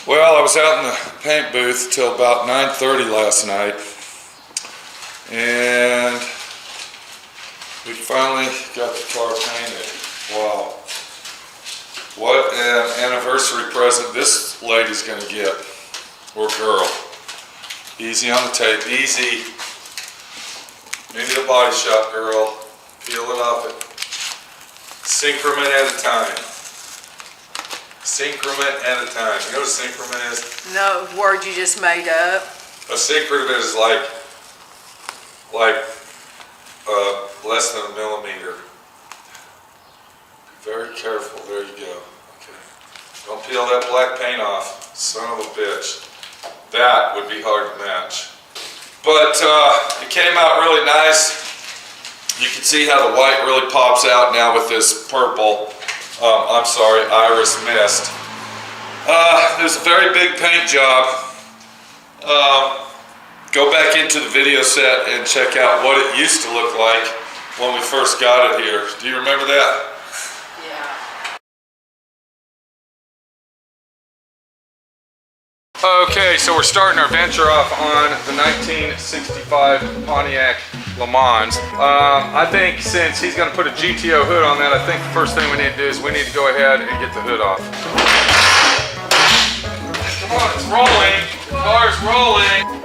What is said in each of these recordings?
Well, I was out in the paint booth till about 9:30 last night, and we finally got the car painted. Wow. What an anniversary present this lady's gonna get, or girl. Easy on the tape, easy. Maybe the body shop, girl. Peel it off it. Syncrement at a time. Syncrement at a time. You know what a syncrement is? No, word you just made up. A syncrement is like less than a millimeter. Be very careful. There you go. Okay. Don't peel that black paint off. Son of a bitch. That would be hard to match. But it came out really nice. You can see how the white really pops out now with this purple. I'm sorry, iris mist. It was a very big paint job. Go back into the video set and check out what it used to look like when we first got it here. Do you remember that? Okay, so we're starting our venture off on the 1965 Pontiac Le Mans. I think since he's going to put a GTO hood on that, I think the first thing we need to do is we need to go ahead and get the hood off. Come on, it's rolling. The car's rolling.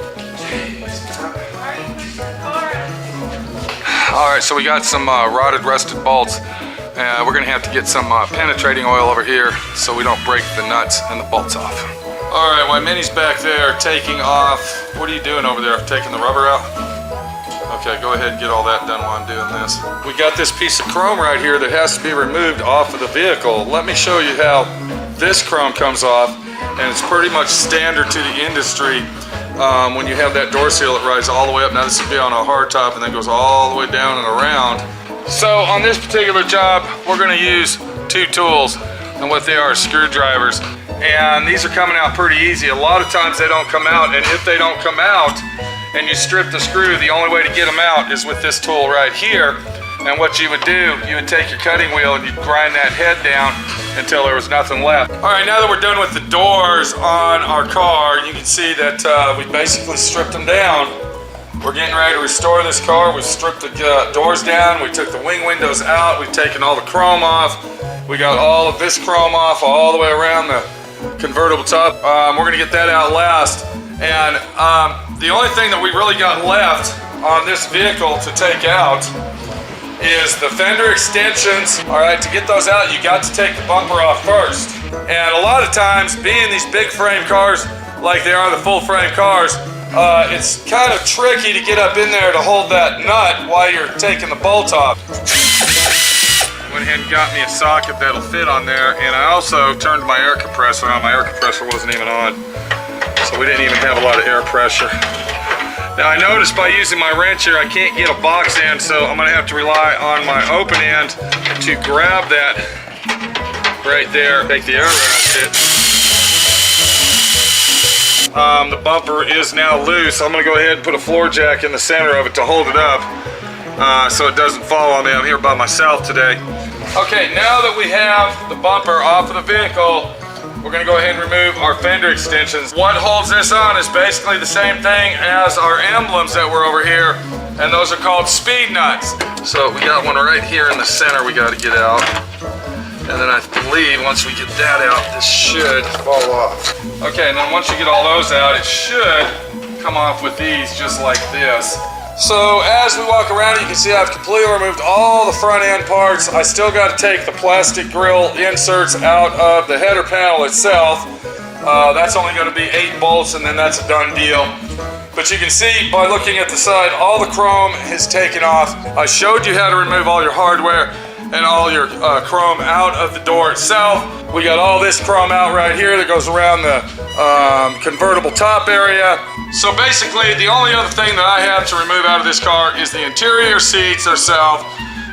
Alright, so we got some rotted, rusted bolts. We're going to have to get some penetrating oil over here so we don't break the nuts and the bolts off. Alright, while Minnie's back there taking off, what are you doing over there? Taking the rubber out? Okay, go ahead and get all that done while I'm doing this. We got this piece of chrome right here that has to be removed off of the vehicle. Let me show you how this chrome comes off, and it's pretty much standard to the industry. When you have that door seal, it rides all the way up. Now this would be on a hard top and then goes all the way down and around. So on this particular job, we're going to use two tools, and what they are screwdrivers. And these are coming out pretty easy. A lot of times they don't come out, and if they don't come out and you strip the screw, the only way to get them out is with this tool right here. And what you would do, you would take your cutting wheel and you'd grind that head down until there was nothing left. All right, now that we're done with the doors on our car, you can see that we basically stripped them down. We're getting ready to restore this car. We've stripped the doors down. We took the wing windows out. We've taken all the chrome off. We got all of this chrome off all the way around the convertible top. We're gonna get that out last. And the only thing that we really got left on this vehicle to take out is the fender extensions. All right, to get those out, you got to take the bumper off first. And a lot of times, being these big frame cars, like they are the full frame cars, it's kind of tricky to get up in there to hold that nut while you're taking the bolt off. Went ahead and got me a socket that'll fit on there, and I also turned my air compressor on. My air compressor wasn't even on, so we didn't even have a lot of air pressure. Now I noticed by using my wrench here, I can't get a box end, so I'm gonna have to rely on my open end to grab that right there, take the air out of it. The bumper is now loose. I'm gonna go ahead and put a floor jack in the center of it to hold it up so it doesn't fall on me. I'm here by myself today. Okay, now that we have the bumper off of the vehicle, we're gonna go ahead and remove our fender extensions. What holds this on is basically the same thing as our emblems that were over here, and those are called speed nuts. So we got one right here in the center we gotta get out. And then I believe once we get that out, this should fall off. Okay, and then once you get all those out, it should come off with these just like this. So as we walk around, you can see I've completely removed all the front end parts. I still got to take the plastic grill inserts out of the header panel itself. That's only going to be 8 bolts, and then that's a done deal. But you can see by looking at the side, all the chrome is taken off. I showed you how to remove all your hardware and all your chrome out of the door itself. We got all this chrome out right here that goes around the convertible top area. So basically, the only other thing that I have to remove out of this car is the interior seats themselves.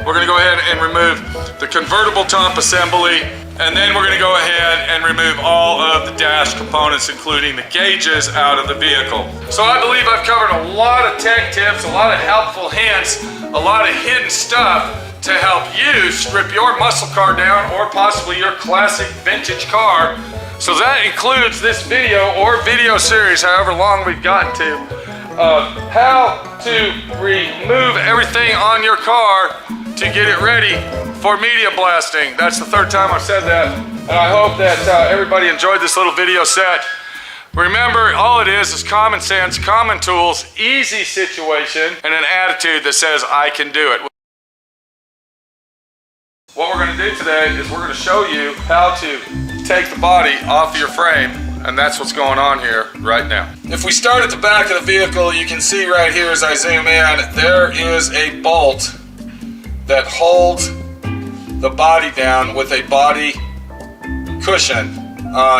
We're gonna go ahead and remove the convertible top assembly And then we're gonna go ahead and remove all of the dash components, including the gauges, out of the vehicle. So I believe I've covered a lot of tech tips, a lot of helpful hints, a lot of hidden stuff to help you strip your muscle car down, or possibly your classic vintage car. So that includes this video or video series, however long we've gotten to, of how to remove everything on your car to get it ready for media blasting. That's the third time I've said that, and I hope that everybody enjoyed this little video set. Remember, all it is common sense, common tools, easy situation, and an attitude that says, I can do it. What we're gonna do today is we're gonna show you how to take the body off of your frame, and that's what's going on here right now. If we start at the back of the vehicle, you can see right here as I zoom in, there is a bolt that holds the body down with a body cushion.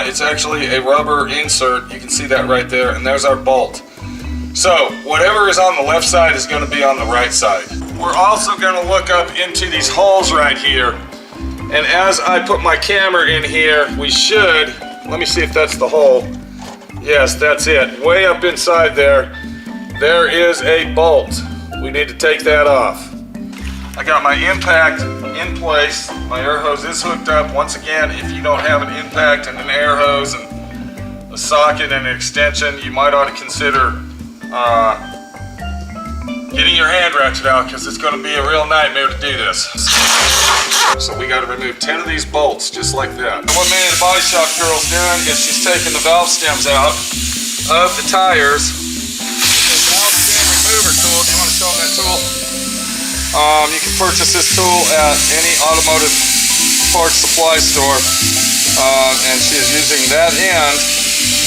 It's actually a rubber insert. You can see that right there, and there's our bolt. So whatever is on the left side is going to be on the right side. We're also going to look up into these holes right here, and as I put my camera in here, we should, let me see if that's the hole. Yes, that's it. Way up inside there, there is a bolt. We need to take that off. I got my impact in place. My air hose is hooked up. Once again, if you don't have an impact and an air hose and a socket and an extension, you might ought to consider getting your hand ratchet out, because it's going to be a real nightmare to do this. So we got to remove 10 of these bolts just like that. What Manny the Body Shop girl's doing is she's taking the valve stems out of the tires. It's a valve stem remover tool. Do you want to show them that tool? You can purchase this tool at any automotive parts supply store, and she is using that end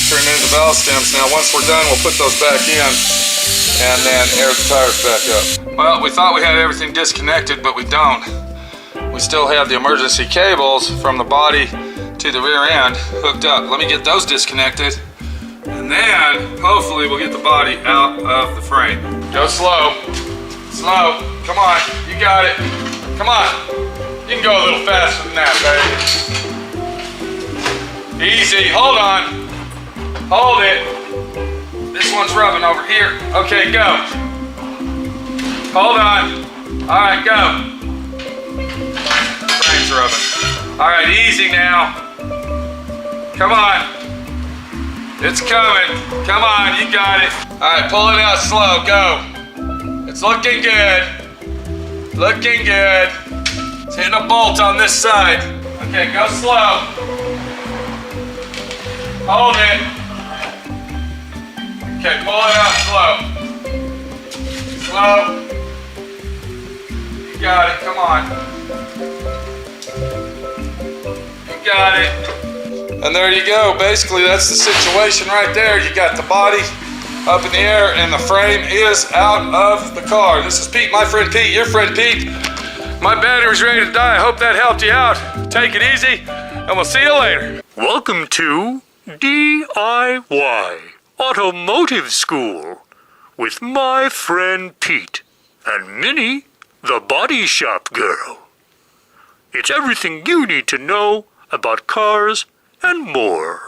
to remove the valve stems. Now once we're done, we'll put those back in and then air the tires back up. Well, we thought we had everything disconnected, but we don't. We still have the emergency cables from the body to the rear end hooked up. Let me get those disconnected, and then hopefully we'll get the body out of the frame. Go slow. Slow. Come on. You got it. Come on. You can go a little faster than that, baby. Easy. Hold on. Hold it. This one's rubbing over here. Okay, go. Hold on. All right, go. Frame's rubbing. All right, easy now. Come on. It's coming. Come on, you got it. All right, pull it out slow. Go. It's looking good. Looking good. It's hitting a bolt on this side. Okay, go slow. Hold it. Okay, pull it out slow. Slow. You got it, come on. You got it. And there you go. Basically, that's the situation right there. You got the body up in the air and the frame is out of the car. This is Pete, my friend Pete, your friend Pete. My battery's ready to die. I hope that helped you out. Take it easy, and we'll see you later. Welcome to D.I.Y. Automotive School with my friend Pete and Minnie, the Body Shop Girl. It's everything you need to know about cars and more.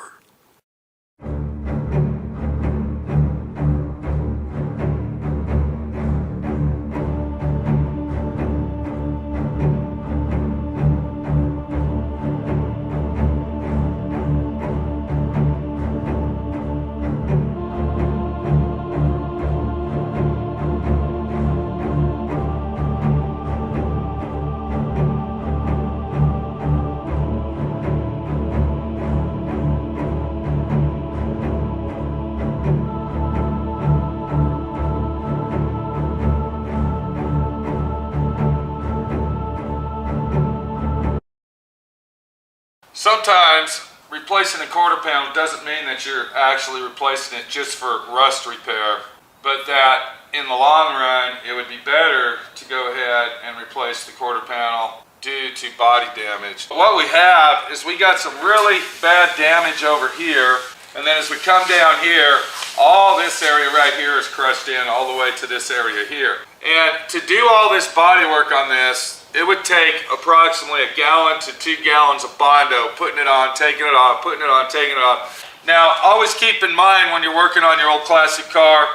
Sometimes replacing a quarter panel doesn't mean that you're actually replacing it just for rust repair, but that in the long run it would be better to go ahead and replace the quarter panel due to body damage. What we have is we got some really bad damage over here, and then as we come down here, all this area right here is crushed in all the way to this area here. And to do all this body work on this, it would take approximately 1 gallon to 2 gallons of Bondo, putting it on, taking it off, putting it on, taking it off. Now, always keep in mind when you're working on your old classic car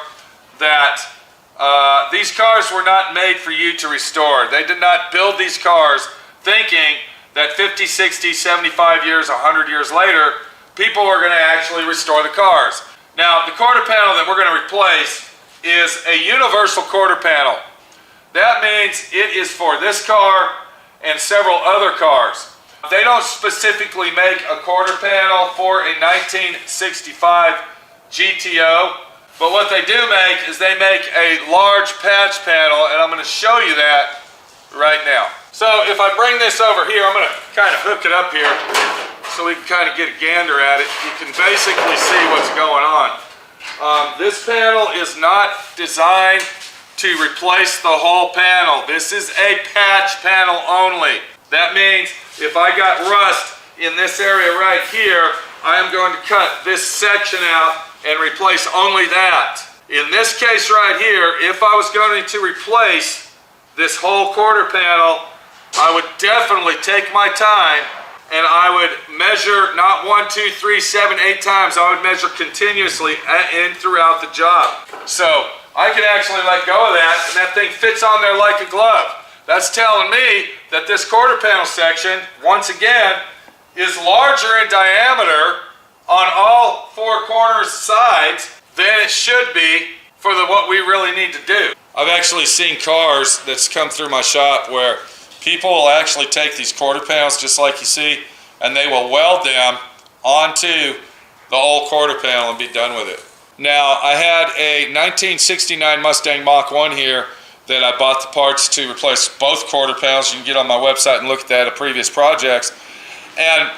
that these cars were not made for you to restore. They did not build these cars thinking that 50, 60, 75 years, 100 years later, people are going to actually restore the cars. Now, the quarter panel that we're going to replace is a universal quarter panel. That means it is for this car and several other cars. They don't specifically make a quarter panel for a 1965 GTO, but what they do make is they make a large patch panel, and I'm going to show you that right now. So if I bring this over here, I'm going to kind of hook it up here so we can kind of get a gander at it. You can basically see what's going on. This panel is not designed to replace the whole panel. This is a patch panel only. That means if I got rust in this area right here, I am going to cut this section out and replace only that. In this case right here, if I was going to replace this whole quarter panel, I would definitely take my time and I would measure not 1, 2, 3, 7, 8 times. I would measure continuously and throughout the job. So I can actually let go of that, and that thing fits on there like a glove. That's telling me that this quarter panel section, once again, is larger in diameter on all 4 corners sides than it should be for what we really need to do. I've actually seen cars that's come through my shop where people will actually take these quarter panels just like you see, and they will weld them onto the whole quarter panel and be done with it. Now, I had a 1969 Mustang Mach 1 here that I bought the parts to replace both quarter panels. You can get on my website and look at that at previous projects. And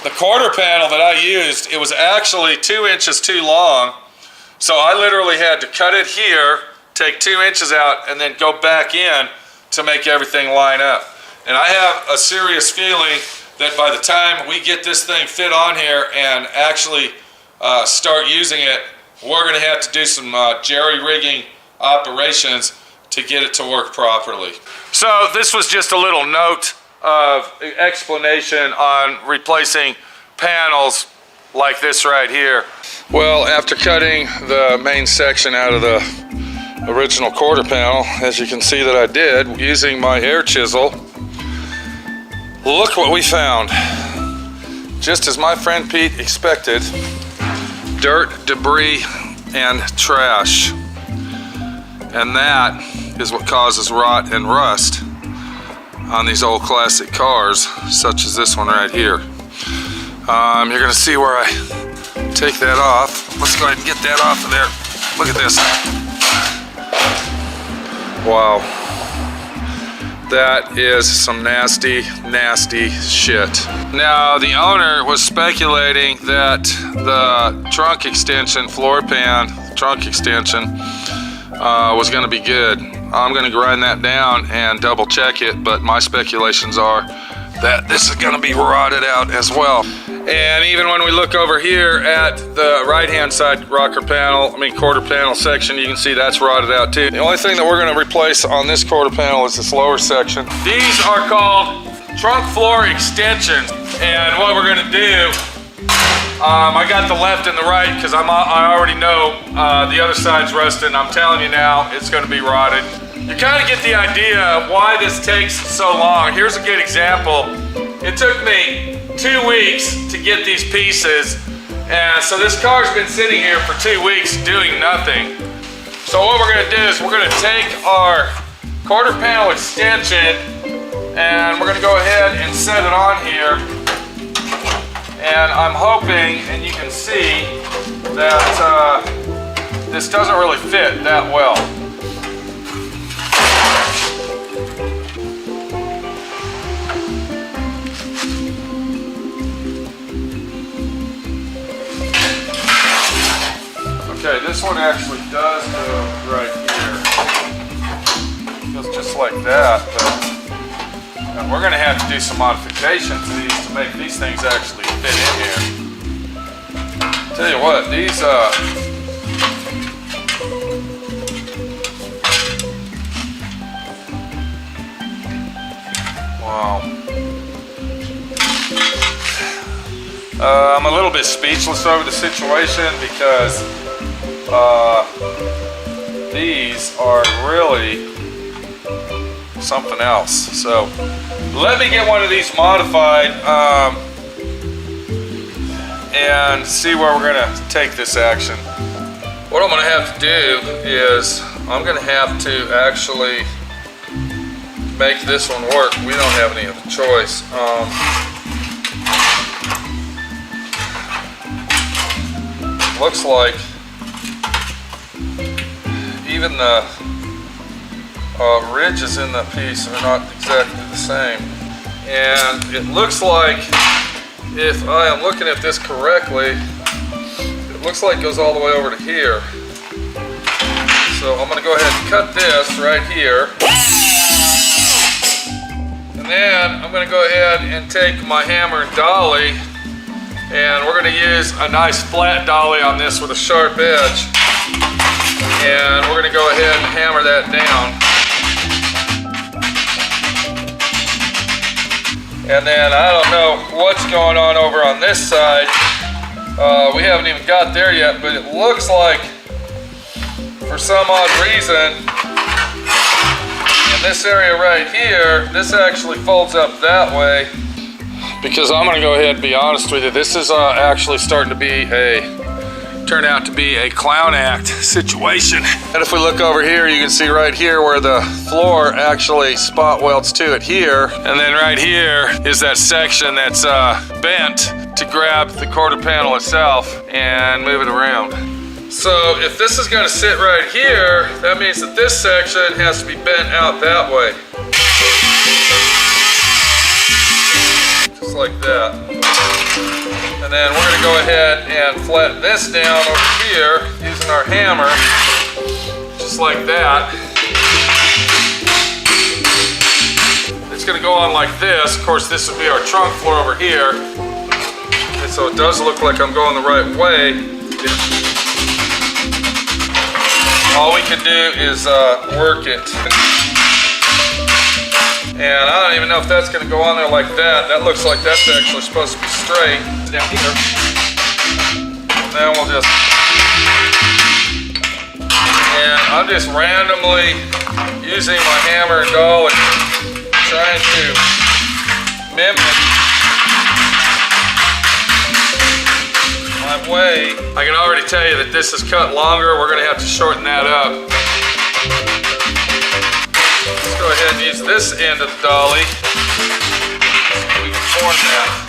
the quarter panel that I used, it was actually 2 inches too long. So I literally had to cut it here, take 2 inches out, and then go back in to make everything line up. And I have a serious feeling that by the time we get this thing fit on here and actually start using it, we're going to have to do some jerry-rigging operations to get it to work properly. So this was just a little note of explanation on replacing panels like this right here. Well, after cutting the main section out of the original quarter panel, as you can see that I did, using my air chisel, look what we found. Just as my friend Pete expected, dirt, debris, and trash. And that is what causes rot and rust on these old classic cars, such as this one right here. You're gonna see where I take that off. Let's go ahead and get that off of there. Look at this. Wow. That is some nasty, nasty shit. Now, the owner was speculating that the trunk extension, floor pan, trunk extension, was gonna be good. I'm gonna grind that down and double check it, but my speculations are that this is gonna be rotted out as well. And even when we look over here at the right-hand side quarter panel section, you can see that's rotted out too. The only thing that we're gonna replace on this quarter panel is this lower section. These are called trunk floor extensions. And what we're gonna do, I got the left and the right because I already know the other side's rusting. I'm telling you now, it's gonna be rotted. You kind of get the idea of why this takes so long. Here's a good example. It took me 2 weeks to get these pieces, and so this car's been sitting here for 2 weeks doing nothing. So what we're gonna do is we're gonna take our quarter panel extension and we're gonna go ahead and set it on here. And I'm hoping, and you can see that this doesn't really fit that well. Okay, this one actually does go right here. It goes just like that, but we're gonna have to do some modifications to these to make these things actually fit in here. Tell you what, these Wow. I'm a little bit speechless over the situation because these are really something else. So let me get one of these modified and see where we're gonna take this action. What I'm gonna have to do is I'm gonna have to actually make this one work. We don't have any other choice. Looks like even the ridges in the piece are not exactly the same. And it looks like, if I am looking at this correctly, it looks like it goes all the way over to here. So I'm gonna go ahead and cut this right here. And then I'm gonna go ahead and take my hammer and dolly, and we're gonna use a nice flat dolly on this with a sharp edge. And we're gonna go ahead and hammer that down. And then I don't know what's going on over on this side. We haven't even got there yet, but it looks like for some odd reason in this area right here, this actually folds up that way. Because I'm gonna go ahead and be honest with you, this is actually starting to be turn out to be a clown act situation. And if we look over here, you can see right here where the floor actually spot welds to it here. And then right here is that section that's bent to grab the quarter panel itself and move it around. So if this is gonna sit right here, that means that this section has to be bent out that way. Just like that. And then we're gonna go ahead and flatten this down over here using our hammer, just like that. It's gonna go on like this. Of course, this would be our trunk floor over here. And so it does look like I'm going the right way. All we can do is work it. And I don't even know if that's gonna go on there like that. That looks like that's actually supposed to be straight. Down here. And then we'll just, and I'm just randomly using my hammer and dolly, trying to mimic my way. I can already tell you that this is cut longer. We're gonna have to shorten that up. Let's go ahead and use this end of the dolly. So we can form that.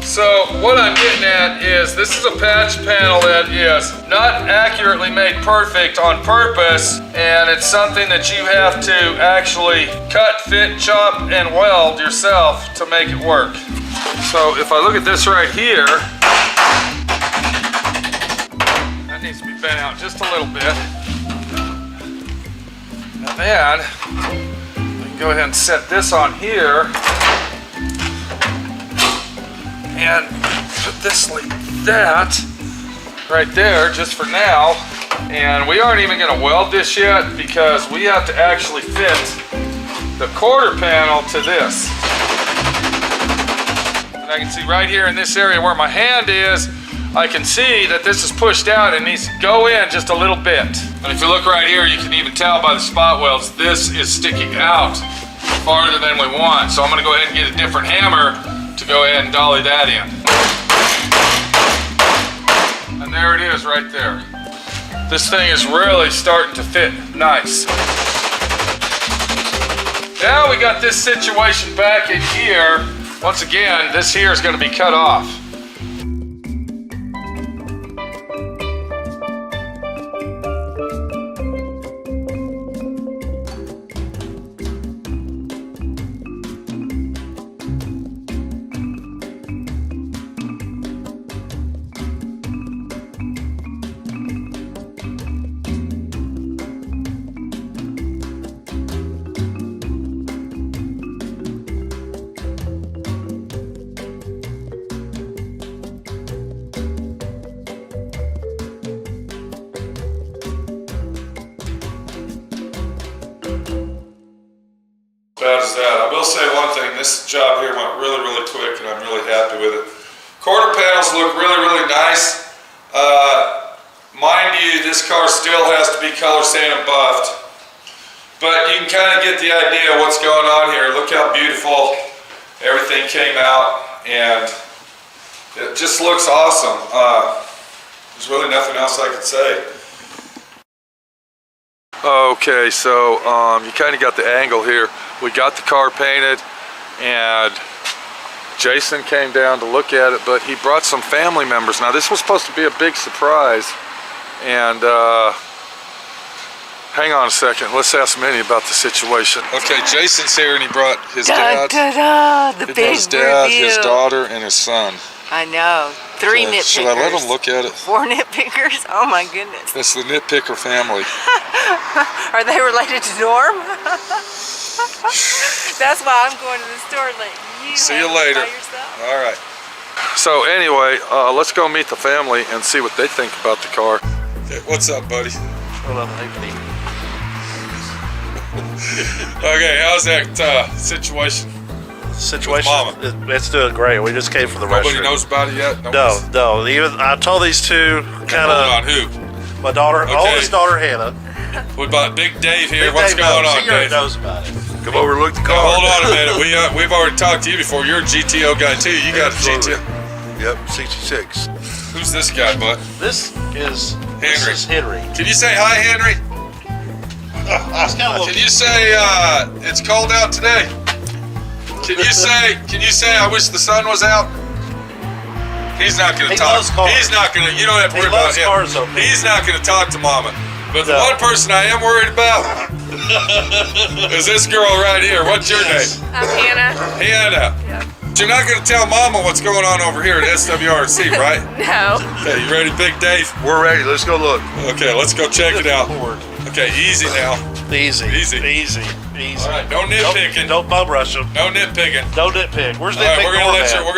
So what I'm getting at is this is a patch panel that is not accurately made perfect on purpose, and it's something that you have to actually cut, fit, chop, and weld yourself to make it work. So if I look at this right here, that needs to be bent out just a little bit. And then we can go ahead and set this on here and put this like that right there just for now. And we aren't even going to weld this yet because we have to actually fit the quarter panel to this. And I can see right here in this area where my hand is, I can see that this is pushed out and needs to go in just a little bit. And if you look right here, you can even tell by the spot welds, this is sticking out farther than we want. So I'm going to go ahead and get a different hammer to go ahead and dolly that in. And there it is right there. This thing is really starting to fit nice. Now we got this situation back in here. Once again, this here is going to be cut off. bad as that. I will say one thing, this job here went really, really quick and I'm really happy with it. Quarter panels look really, really nice. Mind you, this car still has to be color sanded and buffed. But you can kind of get the idea of what's going on here. Look how beautiful everything came out, and it just looks awesome. There's really nothing else I could say. Okay, so you kind of got the angle here. We got the car painted, and Jason came down to look at it, but he brought some family members. Now, this was supposed to be a big surprise, and hang on a second. Let's ask Minnie about the situation. Okay, Jason's here, and he brought his dad. The big his dad, reveal. his daughter, and his son. I know. 3 nitpickers. Should I let him look at it? 4 nitpickers? Oh my goodness. It's the nitpicker family. Are they related to Norm? That's why I'm going to the store and let you See you handle it later. by yourself. All right. So anyway, let's go meet the family and see what they think about the car. Okay, what's up, buddy? Hold on, hey, Okay, how's that situation? situation. Mama. It's doing great. We just came from the Nobody restroom. knows about it yet? No. Even I told these two kind Hold on, of. who? My daughter, Okay. oldest daughter Hannah. What about Big Dave here? Big What's Dave going knows. on, He already Dave? knows about it. Come over and look at the Now, car. hold on a minute. We've already talked to you before. You're a GTO guy too. You got a Absolutely. GTO. Yep, 66. Who's this guy, bud? This is Henry. Henry. Can you say hi, Henry? It's kind of Can you say it's cold out today? Can you say I wish the sun was out? He's not gonna He talk. loves cars. He's not gonna. You don't have to He worry about loves him. cars, though. He's not gonna talk to Mama. But the No. one person I am worried about is this girl right here. What's your name? I'm Hannah. Hannah. Yep. But you're not gonna tell Mama what's going on over here at SWRC, right? No. Okay, you ready, Big Dave? We're ready. Let's go look. Okay, let's go check it out. Forward. Okay, easy now. Easy. Easy. All right, no nitpicking. Don't bum rush them. No nitpicking. Don't nitpick. Where's All right, nitpick? we're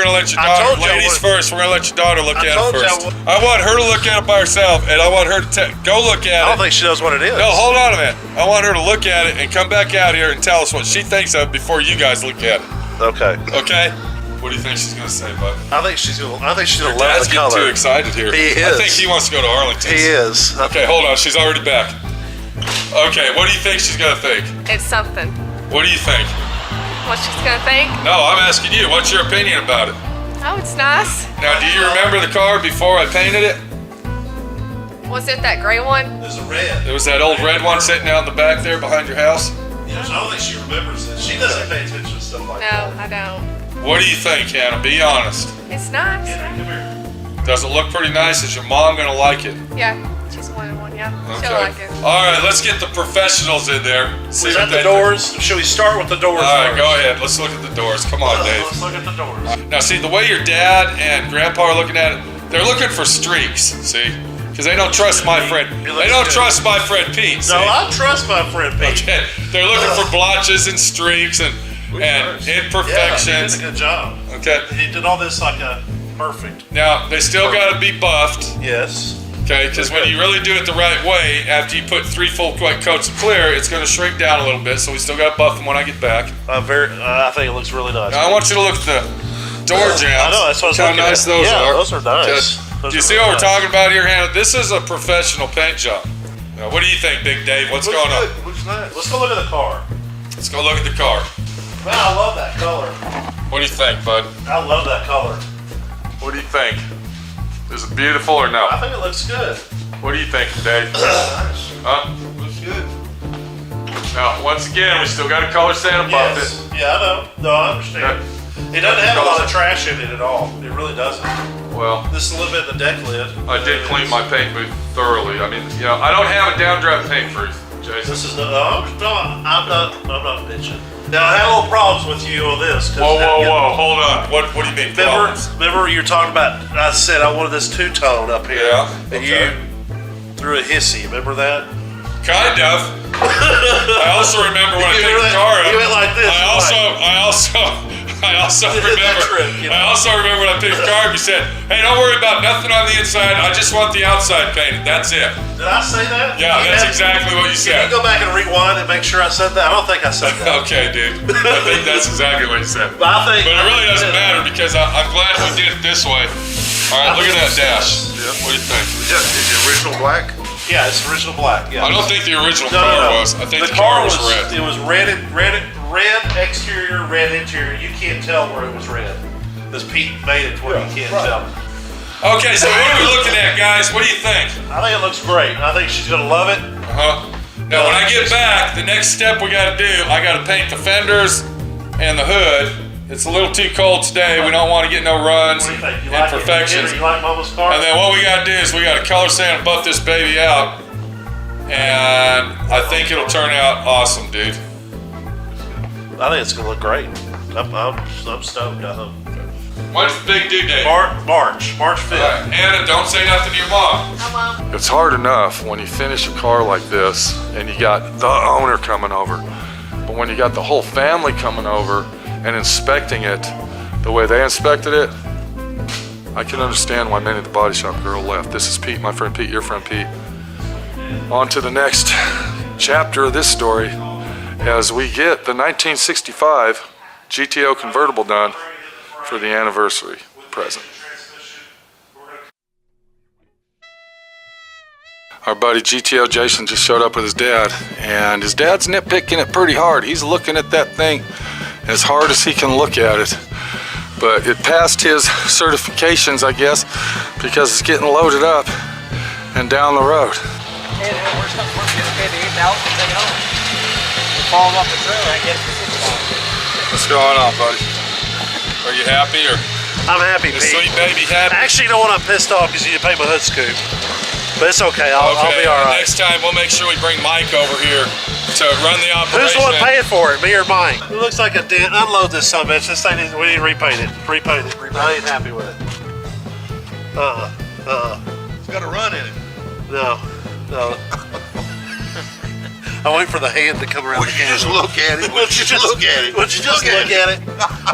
gonna let your I daughter, told you I ladies would. first. We're gonna let your daughter look I at it told you I first. would. I want her to look at it by herself, and I want her to go look I at don't it. think she knows what it is. No, hold on a minute. I want her to look at it and come back out here and tell us what she thinks of it before you guys look at it. Okay. Okay? What do you think she's gonna say, bud? I think she's gonna love Dad's the getting too color. excited here. He I is. think he wants to go to Arlington. He is. Okay, hold on. She's already back. Okay, what do you think she's gonna think? It's something. What do you think? What she's gonna think? No, I'm asking you. What's your opinion about it? Oh, it's nice. Now, do you remember the car before I painted it? Was it that gray one? There's a red. There was that old red one sitting out in the back there behind your house. Yeah, I don't think she remembers it. She doesn't pay attention to stuff like that. No, I don't. What do you think, Hannah? Be honest. It's nice. Come here. Does it look pretty nice? Is your mom gonna like it? Yeah, she's wanted one. Yeah, Okay. she'll like it. All right, let's get the professionals in there. See Was what that they the doors? Should we start with the doors? All right, first? go ahead. Let's look at the doors. Come on, Dave. Let's look at the doors. Now, see, the way your dad and grandpa are looking at it, they're looking for streaks, see? Because they don't trust my friend. It looks They don't good. trust my friend Pete, see? No, I trust my friend Pete. Okay, they're looking for blotches and streaks and Yeah, he imperfections. did a good job. Okay, He did all this like a perfect. now they still got to be buffed. Yes. Okay, because when you really do it the right way, after you put 3 full quick coats of clear, it's going to shrink down a little bit. So we still got to buff them when I get back. I think it looks really nice. Now I want you to look at the door jambs. I know, that's what I was Look how looking nice at. those Yeah, are. those are nice. Okay. Those Do you are see really what we're nice. talking about here, Hannah? This is a professional paint job. Now, what do you think, Big Dave? What's going on? Looks nice. Let's go look at the car. Let's go look at the car. Man, I love that color. What do you think, bud? I love that color. What do you think? Is it beautiful or no? I think it looks good. What do you think, Dave? Nice. Huh? Looks good. Now, once again, we still got to color sand above it. Yes. Yeah, I know. No, I understand. It doesn't have a lot of trash in it at all. It really doesn't. Well, Just a little bit of the deck lid. I did clean my paint booth thoroughly. I mean, you know, I don't have a downdraft paint booth, Jason. This is the. I'm not bitching. Now I had a little problems with you on this. Whoa, hold on. What do you mean? problems? Remember you were talking about? I said I wanted this two-tone up here. Yeah, And okay. you threw a hissy. Remember that? Kind of. I also remember when I You picked the went- car up. you went like this, I also I also You did that remember. trick, you know. I also remember when I picked the car up. You said, "Hey, don't worry about nothing on the inside. I just want the outside painted. That's it." Did I say that? Yeah, that's exactly what you Can said. you go back and rewind and make sure I said that? I don't think I said that. Okay, dude. I think that's exactly what you said. But I think. But it really doesn't matter because I'm glad we did it this way. All right, look at that dash. Yeah. What do you think? Is it original black? Yeah, it's original black. Yeah. I don't think the original No, car no, no. was. I think the car was red. It was red exterior, red interior. You can't tell where it was red. This Pete made it to where you can't tell. Okay, so what are we looking at, guys? What do you think? I think it looks great. I think she's gonna love it. Now, when I get back, the next step we got to do, I got to paint the fenders and the hood. It's a little too cold today. We don't want to get no runs, What do you think? You like imperfections. it? You like Mama's car? And then what we got to do is we got to color sand and buff this baby out. And I think it'll turn out awesome, dude. I think it's gonna look great. I'm stoked. I hope. When's the big due date? March 5th. All right, Anna, don't say nothing to your mom. I won't. It's hard enough when you finish a car like this and you got the owner coming over. But when you got the whole family coming over and inspecting it the way they inspected it, I can understand why many of the body shop girl left. This is Pete, my friend Pete, your friend Pete. On to the next chapter of this story as we get the 1965 GTO convertible done for the anniversary present. Our buddy GTO Jason just showed up with his dad, and his dad's nitpicking it pretty hard. He's looking at that thing as hard as he can look at it. But it passed his certifications, I guess, because it's getting loaded up and down the road. Hey, we're getting paid to 8,000 and take it home. We'll fall off the trailer and get it for 6,000. What's going on, buddy? Are you happy, or I'm happy, is Pete. sweet baby happy? Actually, you know what? I'm pissed off because you didn't pay my hood scoop. But it's okay. I'll be all right. Next time we'll make sure we bring Mike over here to run the operation. Who's the one paying for it? Me or Mike? It looks like a dent. Unload this son of a bitch. This thing we need to repaint it. Repaint it. I ain't happy with it. It's got a run in it. No. I wait for the hand to come around Would the you camera. just look at it? Would you just look at it? Would you just look at it?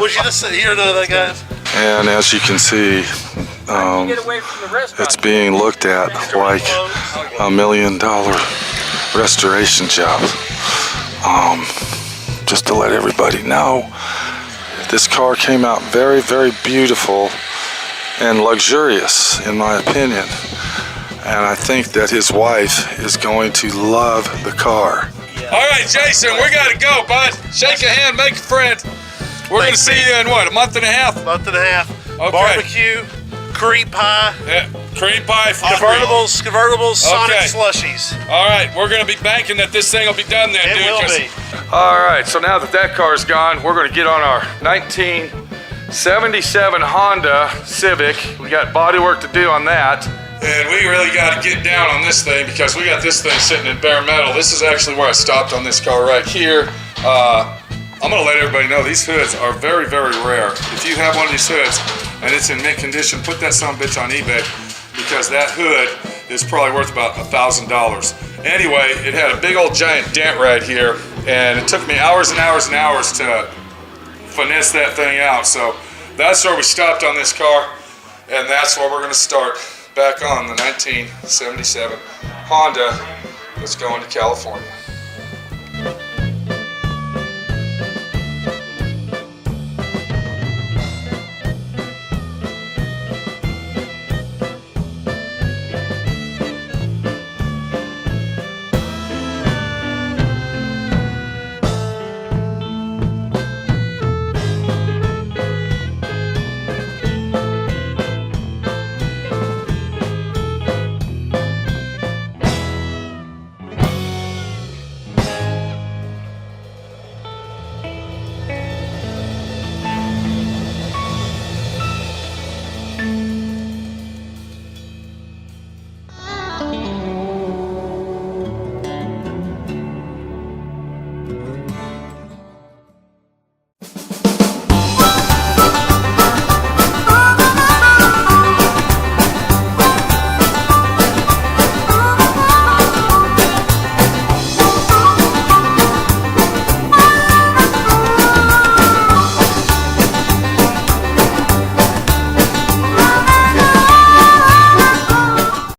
Would you just sit here and know that, guys? And as you can see, Get away from the restaurant. it's being looked at like $1 million restoration job. Just to let everybody know, this car came out very, very beautiful and luxurious, in my opinion. And I think that his wife is going to love the car. All right, Jason, we got to go, bud. Shake a hand, make a friend. We're going to see you in what, a month and a half? Month and a half. Okay. Barbecue, cream pie, Yeah, cream pie for free. convertibles, Sonic Okay. slushies. All right, we're going to be banking that this thing will be done then, It dude. will 'cause- be. All right, so now that that car's gone, we're going to get on our 1977 Honda Civic. We got body work to do on that. And we really got to get down on this thing because we got this thing sitting in bare metal. This is actually where I stopped on this car right here. I'm going to let everybody know these hoods are very, very rare. If you have one of these hoods and it's in mint condition, put that son of a bitch on eBay because that hood is probably worth about $1,000. Anyway, it had a big old giant dent right here, and it took me hours and hours and hours to finesse that thing out. So that's where we stopped on this car, and that's where we're going to start back on the 1977 Honda that's going to California.